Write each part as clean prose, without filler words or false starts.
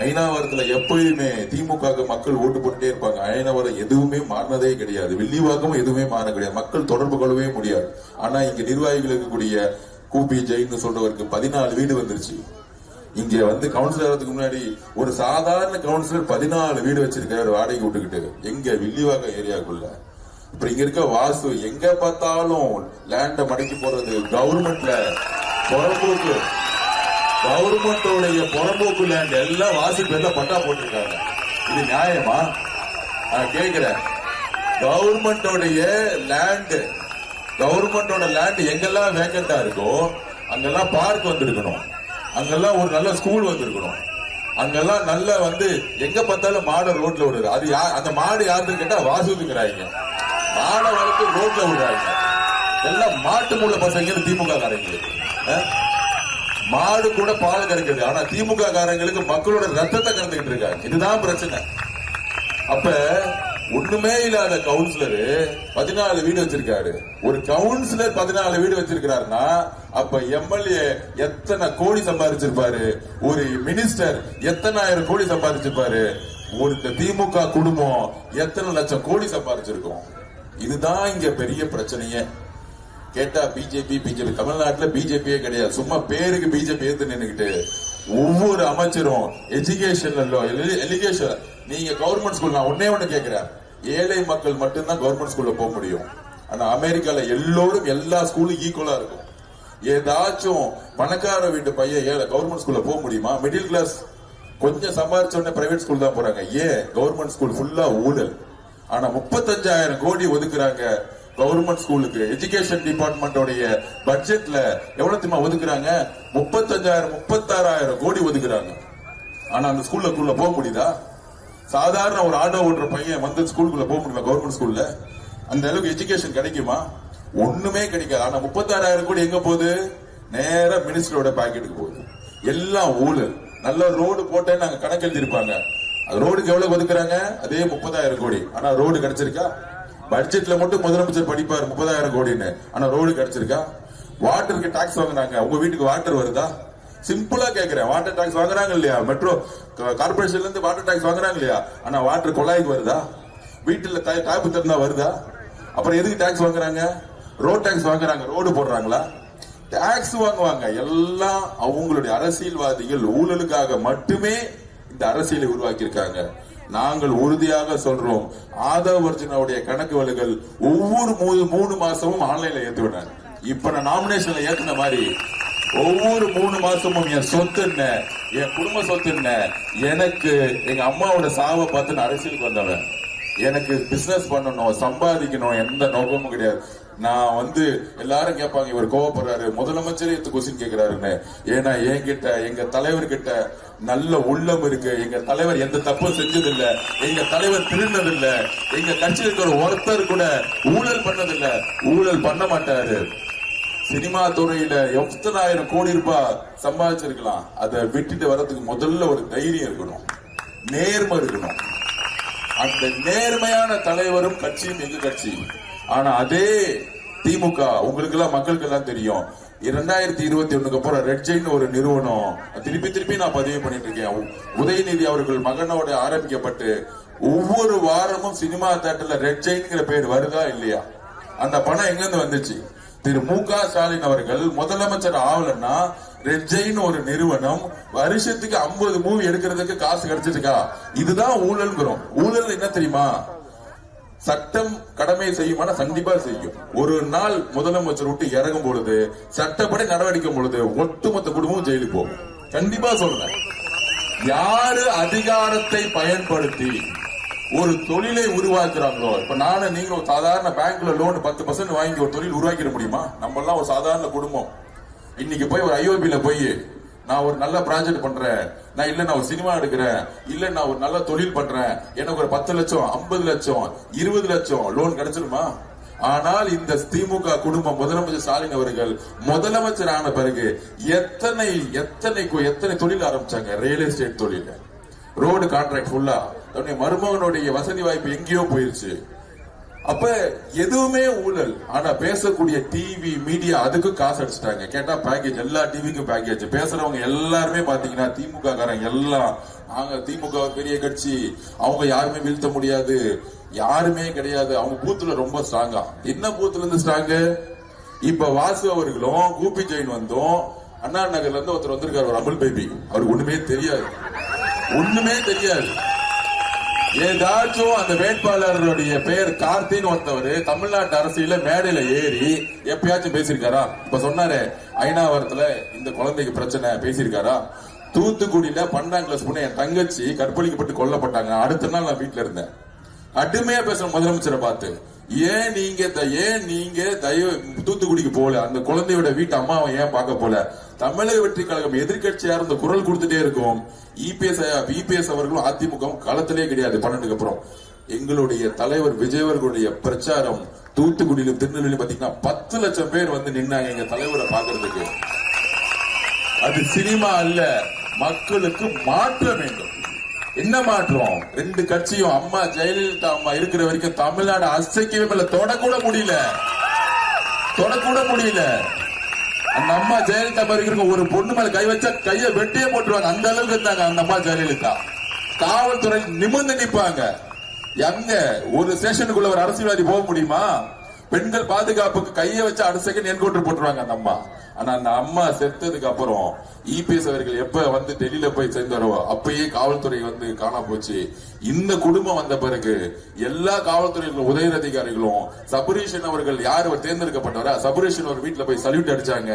ஐநாவரத்துல எப்பயுமே திமுக மக்கள் ஓட்டு போட்டுட்டே இருப்பாங்க. ஐநாவரம் எதுவுமே மாறினதே கிடையாது. வில்லிவாக்கமும் எதுவுமே மாற கிடையாது. மக்கள் தொடர்பு கொள்ளவே முடியாது. ஆனா இங்க நிர்வாகிகள் இருக்கக்கூடிய கூபி ஜெயின்னு சொல்றவருக்கு 14 வீடு வந்துருச்சு. இங்க வந்து கவுன்சிலர் ஆகிறதுக்கு முன்னாடி ஒரு சாதாரண கவுன்சிலர் 14 வீடு வச்சிருக்காரு வாடகை விட்டுக்கிட்டு. எங்க வில்லிவாக்க ஏரியாக்குள்ள. இப்ப இங்க இருக்க வாசு எங்க பார்த்தாலும் லேண்ட மடக்கி போறது. கவர்மெண்ட்ல புறம்போக்கு, கவர்மெண்டோடைய புறம்போக்கு லேண்ட் எல்லாம் வாசு பேர்ல பட்டா போட்டிருக்காங்க. இது நியாயமா? நான் கேக்குறேன். கவர்மெண்டோடைய லேண்ட், கவர்மெண்டோட லேண்ட் எங்கெல்லாம் வேக்கண்டா இருக்கோ அங்கெல்லாம் பார்க் வந்திருக்கணும். அங்கெல்லாம் ஒரு நல்ல ஸ்கூல் வந்திருக்கணும். அங்கெல்லாம் நல்ல வந்து எங்க பார்த்தாலும் மாடு ரோட்ல விடுது. அது அந்த மாடு யாருன்னு கேட்டா வாசுதுங்கிறாங்க. மாடை வளர்த்து ரோட்ல விடுறாங்க. எல்லாம் மாட்டு மூல பசங்க திமுக காரங்களுக்கு. மாடு கூட பால் கறக்குது. ஆனா திமுக காரங்களுக்கு மக்களோட ரத்தத்தை கறந்துகிட்டு இருக்காங்க. இதுதான் பிரச்சனை. அப்ப ஒண்ணுமே இல்லாத கவுன்சிலர் 14 வீடு வச்சிருக்காரு. ஒரு கவுன்சிலர் 14 வீடு வச்சிருக்காருன்னா அப்ப எம்எல்ஏ எத்தனை கோடி சம்பாதிச்சிருப்பாரு? ஒரு மினிஸ்டர் எத்தனை ஆயிரம் கோடி சம்பாதிச்சிருப்பாரு? ஒரு திமுக குடும்பம் எத்தனை லட்சம் கோடி சம்பாதிச்சிருக்கும்? இதுதான் இங்க பெரிய பிரச்சனையே. கேட்டா பிஜேபி தமிழ்நாட்டுல பிஜேபியே கிடையாது. சும்மா பேருக்கு பிஜேபி ஏத்து நின்னுக்கிட்டு ஒவ்வொரு அமைச்சரும் எஜுகேஷன் நீங்க கவர்மெண்ட் ஸ்கூல், நான் ஒன்னே ஒண்ணு கேட்கிறேன், ஏழை மக்கள் மட்டும்தான் கவர்மெண்ட் ஸ்கூல்ல போக முடியும். ஆனா அமெரிக்கால எல்லோரும் எல்லா ஸ்கூலும் ஈக்குவலா இருக்கும். ஏதாச்சும் பணக்கார வீட்டு பையன் ஏழை கவர்மெண்ட் ஸ்கூல்ல போக முடியுமா? மிடில் கிளாஸ் கொஞ்சம் சம்பாதிச்ச உடனே பிரைவேட் ஸ்கூல் தான் போறாங்க. ஏன்? கவர்மெண்ட் ஸ்கூல் ஃபுல்லா ஊழல். ஆனா 35,000 கோடி ஒதுக்குறாங்க கவர்மெண்ட் ஸ்கூலுக்கு. எஜுகேஷன் டிபார்ட்மெண்டோடைய பட்ஜெட்ல எவ்வளவு தெரியுமா ஒதுக்குறாங்க? 36,000 கோடி ஒதுக்குறாங்க. ஆனா அந்த ஸ்கூல்ல போக முடியுதா? சாதாரண ஒரு ஆட்டோ ஓட்டுற பையன் வந்து ஸ்கூலுக்குள்ள போக முடியுமா? கவர்மெண்ட் ஸ்கூல்ல அந்த அளவுக்கு எஜுகேஷன் கிடைக்குமா? ஒண்ணுமே கிடைக்காது. ஆனா 36,000 கோடி எங்க போகுது? நேரா மினிஸ்டரோட பாக்கெட்டுக்கு போகுது. எல்லாம் ஊழல். நல்ல ரோடு போட்டேன்னு நாங்க கணக்கு எழுதிருப்பாங்க. ரோடுக்கு எவ்வளவு ஒதுக்குறாங்க? அதே 30,000 கோடி. ஆனா ரோடு கிடைச்சிருக்கா? பட்ஜெட்ல மட்டும் முதலமைச்சர் படிப்பாரு 30,000 கோடின்னு. ஆனா ரோடு கிடைச்சிருக்கா? வாட்டருக்கு டாக்ஸ் வாங்குறாங்க. உங்க வீட்டுக்கு வாட்டர் வருதா? சிம்பிளா கேக்குறேன். வாட்டர் டாக்ஸ் வாங்குறாங்க இல்லையா? மெட்ரோ கார்பரேஷன்ல இருந்து வாட்டர் டாக்ஸ் வாங்குறாங்க இல்லையா? ஆனா வாட்டர் குழாய்க்கு வருதா? வீட்டுல டாப்பு திறந்தா வருதா? அப்புறம் எதுக்கு டாக்ஸ் வாங்குறாங்க? ரோட் டாக்ஸ் வாங்குறாங்க. ரோடு போடுறாங்களா? டாக்ஸ் வாங்குவாங்க. எல்லாம் அவங்களுடைய அரசியல்வாதிகள் ஊழலுக்காக மட்டுமே இந்த அரசியலை உருவாக்கி இருக்காங்க. நாங்கள் உறுதியாக சொல்றோம், ஆதவ அர்ஜுனாவுடைய கணக்கு வழக்குகள் ஒவ்வொரு 3 மாசமும் ஆன்லைன்ல ஏத்துவிட்டாங்க. இப்ப நான் நாமினேஷன்ல ஏத்துன மாதிரி ஒவ்வொரு 3 மாசமும் என் சொத்து என்ன, என் குடும்ப சொத்து என்ன, எனக்கு எங்க அம்மாவோட சாவை பார்த்து நான் அரசியலுக்கு வந்தவன். எனக்கு பிசினஸ் பண்ணணும், சம்பாதிக்கணும், எந்த நோக்கமும் கிடையாது. நான் வந்து எல்லாரும் கேட்பாங்க, இவர் கோவப்படுறாரு, முதலமைச்சரே கொஸ்டின் கேட்கிறாருன்னு. ஏன்னா என்கிட்ட எங்க தலைவர்கிட்ட நல்ல உள்ளம் இருக்கு. எங்க தலைவர் எந்த தப்பும் செஞ்சதில்ல, எங்க தலைவர் திருடினதில்ல, எங்க கட்சியில் இருக்கிற ஒருத்தர் கூட ஊழல் பண்ணதில்ல, ஊழல் பண்ண மாட்டாரு. சினிமா துறையில எத்தனை ஆயிரம் கோடி ரூபாய் சம்பாதிச்சிருக்கலாம். அதை விட்டுட்டு வர்றதுக்கு முதல்ல ஒரு தைரியம் இருக்கணும், நேர்மை இருக்கணும். அந்த நேர்மையான தலைவரும் கட்சியும் எங்க கட்சி. ஆனா அதே திமுக உங்களுக்கு எல்லாம் மக்களுக்கு எல்லாம் தெரியும். 2021 அப்புறம் ரெட் ஜெயின் ஒரு நிறுவனம் திருப்பி நான் பதிவு பண்ணிட்டு இருக்கேன். உதயநிதி அவர்கள் மகனோட ஆரம்பிக்கப்பட்டு ஒவ்வொரு வாரமும் சினிமா தியேட்டர்ல ரெட் ஜெயின்ங்கிற பேர் வருதா இல்லையா? அந்த பணம் எங்க இருந்து வந்துச்சு? திரு மு.க. ஸ்டாலின் அவர்கள் முதலமைச்சர் ஆகலன்னா ரெட் ஜெயின் ஒரு நிறுவனம் வருஷத்துக்கு 50 மூவி எடுக்கிறதுக்கு காசு கிடைச்சிருக்கா? இதுதான் ஊழல்ங்கிறோம். ஊழல் என்ன தெரியுமா? சட்டம் கடமை செய்யுமானா கண்டிப்பா செய்யும். ஒரு நாள் முதலமைச்சர் விட்டு இறங்கும் பொழுது சட்டப்படி நடவடிக்கை பொழுது ஒட்டுமொத்த குடும்பமும் ஜெயிலுக்கு போகும். கண்டிப்பா சொல்றேன். யாரு அதிகாரத்தை பயன்படுத்தி ஒரு தொழிலை உருவாக்குறாங்களோ, இப்ப நானும் நீங்களும் சாதாரண பேங்க்ல லோன் 10% வாங்கி ஒரு தொழில் உருவாக்கிட முடியுமா? நம்ம எல்லாம் ஒரு சாதாரண குடும்பம். இன்னைக்கு போய் ஒரு ஐஓபில போய் நான் ஒரு நல்ல ப்ராஜெக்ட் பண்றேன், நான் ஒரு சினிமா எடுக்கிறேன், இல்ல நான் ஒரு நல்ல தொழில் பண்றேன், எனக்கு ஒரு 10 லட்சம் 50 லட்சம் 20 லட்சம் லோன் கிடைச்சிருமா? ஆனால் இந்த திமுக குடும்பம் முதலமைச்சர் ஸ்டாலின் அவர்கள் முதலமைச்சர் ஆன பிறகு எத்தனை தொழில் ஆரம்பிச்சாங்க? ரியல் எஸ்டேட் தொழில், ரோடு கான்ட்ராக்ட் ஃபுல்லா. மருமகனுடைய வசதி வாய்ப்பு எங்கேயோ போயிருச்சு. அப்ப எதுவுமே ஊழல். ஆனா பேசக்கூடிய டிவி மீடியா அதுக்கு காசு அடிச்சுட்டாங்க. கேட்டா பேக்கேஜ், எல்லா டிவிக்கும் பேக்கேஜ். பேசுறவங்க எல்லாருமே பாத்தீங்கன்னா திமுக காரங்க எல்லாம், நாங்க திமுக பெரிய கட்சி, அவங்க யாருமே வீழ்த்த முடியாது, யாருமே கிடையாது. அவங்க பூத்துல ரொம்ப ஸ்ட்ராங்கா. என்ன பூத்துல இருந்து ஸ்ட்ராங்கு? இப்ப வாசு அவர்களும் கூபி ஜெயின் வந்தும் அண்ணா நகர்ல இருந்து ஒருத்தர் வந்திருக்காரு, ஒரு அமுல் பேபி. அவருக்கு ஒண்ணுமே தெரியாது, ஒண்ணுமே தெரியாது. ஏதாச்சும் அந்த வேட்பாளருடைய பெயர் கார்த்தின்னு ஒருத்தவர் தமிழ்நாட்டு அரசியல மேடையில ஏறி எப்பயாச்சும் பேசியிருக்காரா? இப்ப சொன்னாரு ஐநாவரத்துல இந்த குழந்தைக்கு பிரச்சனை பேசியிருக்காரா? தூத்துக்குடியில 12ஆம் கிளாஸ் பொண்ணு என் தங்கச்சி கற்பழிக்கப்பட்டு கொல்லப்பட்டாங்க. அடுத்த நாள் நான் வீட்டுல இருந்தேன். அடிமையா பேசுற முதலமைச்சரை பார்த்து ஏன் நீங்க தயவு தூத்துக்குடிக்கு போல, அந்த குழந்தையோட வீட்டு அம்மாவை ஏன் பார்க்க போல? தமிழக வெற்றி கழகம் எதிர்கட்சியா இருந்த குரல் கொடுத்துட்டே இருக்கும். இபிஎஸ் அவர்களும் அதிமுகவும் களத்திலே கிடையாது. 12க்கு அப்புறம் எங்களுடைய தலைவர் விஜய் அவர்களுடைய பிரச்சாரம் தூத்துக்குடியிலும் திருநெல்வேலி பாத்தீங்கன்னா 10 லட்சம் பேர் வந்து நின்னாங்க எங்க தலைவரை பாக்குறதுக்கு. அது சினிமா அல்ல, மக்களுக்கு மாற்ற வேண்டும். என்ன மாற்றம்? 2 கட்சியும் அம்மா ஜெயலலிதா அம்மா இருக்கிற வரைக்கும் தமிழ்நாடு அசைக்கவே இல்லை, தொடக்கூட முடியல, தொடக்கூட முடியல. அந்த அம்மா ஜெயலலிதா இருக்கிற ஒரு பொண்ணு மேல கை வச்சா கையை வெட்டியே போட்டுருவாங்க. அந்த அளவுக்கு இருந்தாங்க அந்த அம்மா ஜெயலலிதா. காவல்துறை நிமிர்ந்து நிப்பாங்க. எங்க ஒரு ஸ்டேஷனுக்குள்ள ஒரு அரசியல்வாதி போக முடியுமா? பெண்கள் பாதுகாப்புக்கு கையை வச்சு அடுத்த செகண்ட் என்கவுண்டர் போட்டுருவாங்க அந்த அம்மா. ஆனா அந்த அம்மா செத்ததுக்கு அப்புறம் இபிஎஸ் அவர்கள் எப்ப வந்து டெல்லியில போய் சேர்ந்தாரோ அப்பயே காவல்துறை வந்து காணா போச்சு. இந்த குடும்பம் வந்த பிறகு எல்லா காவல்துறை உதவி அதிகாரிகளும் சபரீஷன் அவர்கள் யார் தேர்ந்தெடுக்கப்பட்டவரா, சபரீஷன் அவர் வீட்டுல போய் சல்யூட் அடிச்சாங்க.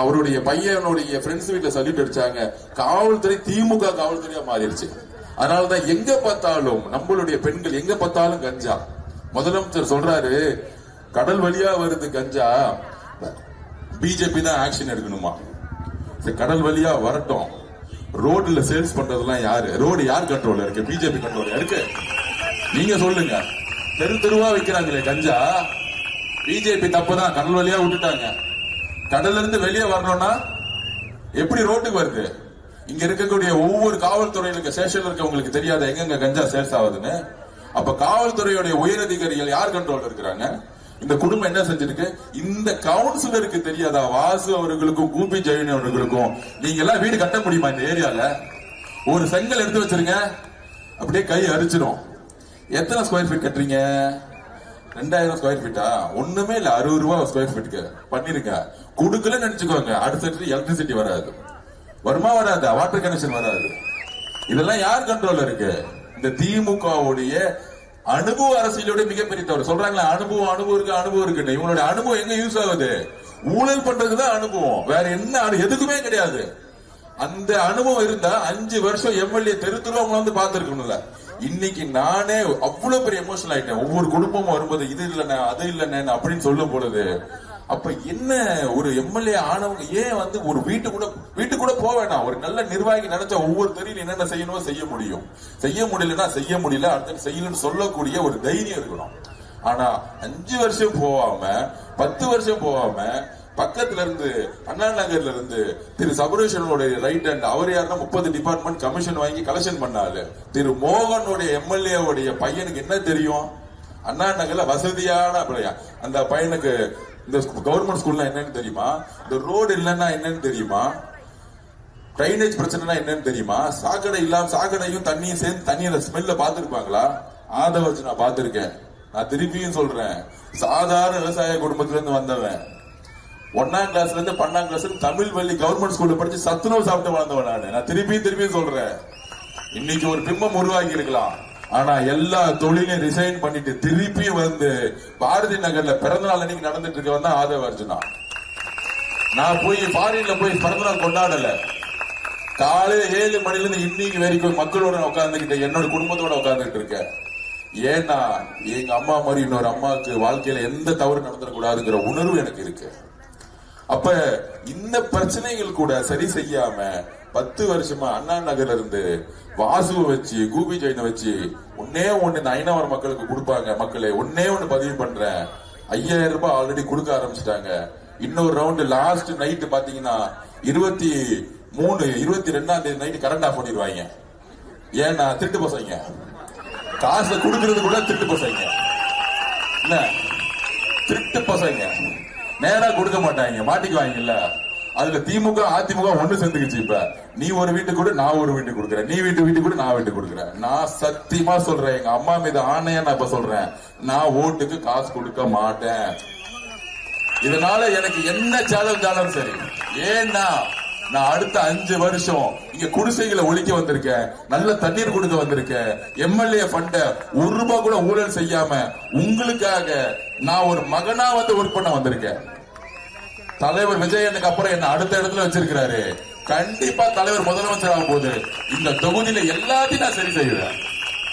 அவருடைய பையனுடைய ஃப்ரெண்ட்ஸ் வீட்டுல சல்யூட் அடிச்சாங்க. காவல்துறை திமுக காவல்துறையா மாறிடுச்சு. அதனாலதான் எங்க பார்த்தாலும் நம்மளுடைய பெண்கள் எங்க பார்த்தாலும் கஞ்சா. முதலமைச்சர் சொல்றாரு கடல் வழியா வருது கஞ்சா, பிஜேபி தான் ஆக்ஷன் எடுக்கணுமா? கடல் வழியா வரட்டும். ரோட்ல சேல்ஸ் பண்றதெல்லாம் யாரு? ரோடு யார் கண்ட்ரோல் இருக்கு? பிஜேபி கண்ட்ரோல் இருக்கு. நீங்க சொல்லுங்க. தெரு தெருவா வைக்கிறாங்களே கஞ்சா, பிஜேபி தப்புதான். கடல் வழியா விட்டுட்டாங்க. கடல்ல இருந்து வெளியே வரணும்னா எப்படி ரோட்டுக்கு வருது? இங்க இருக்கக்கூடிய ஒவ்வொரு காவல்துறையில ஸ்டேஷன்ல இருக்கவங்களுக்கு தெரியாத எங்க கஞ்சா சேல்ஸ் ஆகுதுன்னு. அப்ப காவல்துறையுடைய உயரதிகாரிகள் யார் கண்ட்ரோல் இருக்கிறாங்க? இந்த குடும்பம் என்ன செஞ்சிருக்கு? இந்த கவுன்சிலருக்கு தெரியாதா? வாசு அவர்களுக்கும் கூபி ஜெயின் அவர்களுக்கும் நீங்க எல்லாம் வீடு கட்ட முடியுமா இந்த ஏரியால? ஒரு செங்கல் எடுத்து வச்சிருங்க, அப்படியே கை அரிச்சிடும். எத்தனை ஸ்கொயர் ஃபீட் கட்டுறீங்க? 2000 ஸ்கொயர் ஃபீட்டா? ஒண்ணுமே இல்ல, 60 ரூபாய் ஸ்கொயர் ஃபீட்டுக்கு பண்ணிருக்க. குடுக்கலன்னு நினைச்சுக்கோங்க, அடுத்த எலக்ட்ரிசிட்டி வராது. வருமா? வராது. வாட்டர் கனெக்ஷன் வராது. இதெல்லாம் யார் கண்ட்ரோல் இருக்கு? இந்த திமுகவுடைய அனுபவ அரசியலோட மிகப்பெரிய தவறு. சொல்றாங்களா அனுபவம் இருக்கு. இவங்களுடைய அனுபவம் எங்க யூஸ் ஆகுது? ஊழல் பண்றதுதான் அனுபவம், வேற என்ன எதுக்குமே கிடையாது. அந்த அனுபவம் இருந்தா 5 வருஷம் எம்எல்ஏ தெருத்துருவங்க வந்து பாத்துருக்கணும்ல. இன்னைக்கு நானே அவ்வளவு பெரிய எமோஷனல் ஆயிட்டேன். ஒவ்வொரு குடும்பமும் வரும்போது இது இல்லைண்ணே அது இல்லைண்ணே அப்படின்னு சொல்லும் பொழுது, அப்ப என்ன ஒரு எம்எல்ஏ ஆனவங்க ஏன் வந்து ஒரு வீட்டு கூட போக வேண்டாம்? ஒரு நல்ல நிர்வாகி நினைச்சா ஒவ்வொரு தெருவில் என்னென்ன செய்யணுமோ செய்ய முடியும். செய்ய முடியலன்னா செய்ய முடியல, அடுத்து செய்யணும்னு சொல்லக்கூடிய ஒரு தைரியம் இருக்கணும். ஆனா 5 வருஷம் போகாம 10 வருஷம் போகாம பக்கத்துல இருந்து அண்ணா நகர்ல இருந்து திரு சபரீஷனுடைய ரைட் ஹேண்ட், அவர் யாருன்னா 30 டிபார்ட்மெண்ட் கமிஷன் வாங்கி கலெக்ஷன் பண்ணாரு. திரு மோகனுடைய எம்எல்ஏ உடைய பையனுக்கு என்ன தெரியும்? அண்ணா நகர்ல வசதியான அந்த பையனுக்கு இந்த கவர்மெண்ட் ஸ்கூல்ல என்னன்னு தெரியுமா? இந்த ரோடு இல்லைன்னா என்னன்னு தெரியுமா? ட்ரைனேஜ் பிரச்சனை என்னன்னு தெரியுமா? சாக்கடை இல்லாம சாக்கடையும் தண்ணியும் சேர்ந்து தண்ணியோட ஸ்மெல்ல பாத்துருப்பாங்களா? அதை வச்சு நான் பாத்திருக்கேன். நான் திருப்பியும் சொல்றேன், சாதாரண விவசாய குடும்பத்துல இருந்து வந்தவன். 1ஆம் கிளாஸ்ல இருந்து 12ஆம் கிளாஸ் தமிழ் வள்ளி கவர்மெண்ட் ஸ்கூல்ல படிச்சு சத்துணவு சாப்பிட்டு வளர்ந்தவன் நான் திருப்பியும் சொல்றேன். இன்னைக்கு ஒரு பிம்பம் உருவாக்கி இருக்கலாம், ஆனா எல்லா தொழிலையும் ரிசைன் பண்ணிட்டு திருப்பி வந்து பாரதி நகர்ல பிறந்தநாள் அன்னைக்கு நடந்துட்டு இருக்கவன் தான் ஆதவ அர்ஜுனா. நான் போய் ஃபாரின்ல போய் பிறந்தநாள் கொண்டாடல. காலையில 7 மணில இருந்து இன்னைக்கு வரைக்கும் மக்களோட உட்கார்ந்துகிட்டு என்னோட குடும்பத்தோட உட்கார்ந்துட்டு இருக்கேன். ஏன்னா எங்க அம்மா மாதிரி இன்னொரு அம்மாவுக்கு வாழ்க்கையில எந்த தவறு நடந்துடக்கூடாதுங்கிற உணர்வு எனக்கு இருக்கு. அப்ப இந்த பிரச்சனைகள் கூட சரி செய்யாம 10 வருஷமா அண்ணா நகர்ல இருந்து வாசுவை வச்சு கூபி ஜெயினை வச்சு ஒன்னே ஒண்ணு இந்த ஐநாவரம் மக்களுக்கு கொடுப்பாங்க. மக்களே ஒன்னே ஒண்ணு பதிவு பண்றேன், 5000 ரூபாய் ஆல்ரெடி கொடுக்க ஆரம்பிச்சிட்டாங்க. இன்னொரு ரவுண்ட் லாஸ்ட் நைட் பாத்தீங்கன்னா 22ஆம் தேதி நைட் கரண்ட் ஆஃப் பண்ணிடுவாங்க. ஏன்னா திருட்டு பசங்க காசை கொடுக்கறது கூட திருட்டு பசங்க. என்ன திருட்டு பசங்க நேரா கொடுக்க மாட்டாங்க, மாட்டிக்குவாங்கல்ல. அதுல திமுக அதிமுக ஒண்ணு சேர்ந்துக்குச்சு. இப்ப நீ ஒரு வீட்டுக்கு கூட, நான் ஒரு வீட்டுக்கு கொடுக்குறேன், நீ வீட்டு கூட நான் வீட்டுக்கு கொடுக்குறேன். நான் சத்தியமா சொல்றேன், எங்க அம்மா மீது ஆணையா நான் இப்ப சொல்றேன், நான் ஓட்டுக்கு காசு கொடுக்க மாட்டேன். இதனால எனக்கு என்ன சேலஞ்ச் ஆனாலும் சரி. ஏன்னா நான் அடுத்த 5 வருஷம் இங்க குடிசைகளை ஒழிக்க வந்திருக்கேன், நல்ல தண்ணீர் கொடுக்க வந்திருக்கேன். எம்எல்ஏ ஃபண்ட ஒரு ரூபாய் கூட ஊழல் செய்யாம உங்களுக்காக நான் ஒரு மகனா வந்து ஒர்க் பண்ண வந்திருக்கேன். தலைவர் விஜயனுக்கு அப்புறம் என்ன அடுத்த இடத்துல வச்சிருக்கிறாரு. கண்டிப்பா தலைவர் முதலமைச்சர் ஆகும் போது இந்த தொகுதியில எல்லாத்தையும் நான் சரி செய்வேன்.